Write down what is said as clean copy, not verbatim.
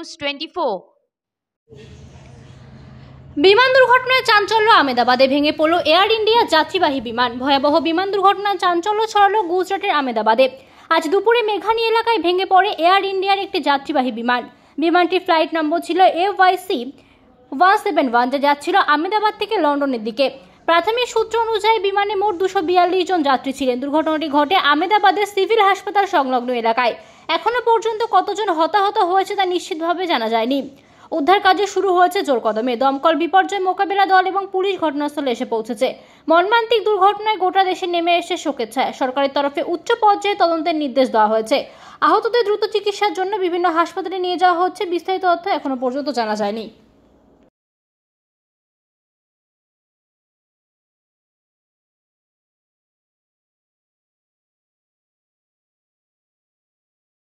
News 24। বিমান দুর্ঘটনায় চাঞ্চল্য আহমেদাবাদে, ভেঙে পড়ল এয়ার ইন্ডিয়া যাত্রীবাহী বিমান। ভয়াবহ বিমান দুর্ঘটনায় চাঞ্চল্য ছড়ালো গুজরাটের আহমেদাবাদে। আজ দুপুরে মেঘানি এলাকায় ভেঙে পড়ে এয়ার ইন্ডিয়ার একটি যাত্রীবাহী বিমান। বিমানটির ফ্লাইট নম্বর ছিল AYC-171, যা যাচ্ছিল আহমেদাবাদ থেকে লন্ডনের দিকে। প্রাথমিক সূত্র অনুযায়ী বিমানে মোট 242 জন যাত্রী ছিলেন। দুর্ঘটনাটি ঘটে আহমেদাবাদের সিভিল হাসপাতাল সংলগ্ন এলাকায়। এখনো পর্যন্ত কতজন হতাহত হয়েছে তা নিশ্চিতভাবে জানা যায়নি। উদ্ধার কাজ শুরু হয়েছে জোর কদমে। দমকল, বিপর্যয় মোকাবিলা দল এবং পুলিশ ঘটনাস্থলে এসে পৌঁছেছে। মর্মান্তিক দুর্ঘটনায় গোটা দেশে নেমে এসে শোকের ছায়া। সরকারের তরফে উচ্চ পর্যায়ে তদন্তের নির্দেশ দেওয়া হয়েছে। আহতদের দ্রুত চিকিৎসার জন্য বিভিন্ন হাসপাতালে নিয়ে যাওয়া হচ্ছে। বিস্তারিত তথ্য এখনো পর্যন্ত জানা যায়নি।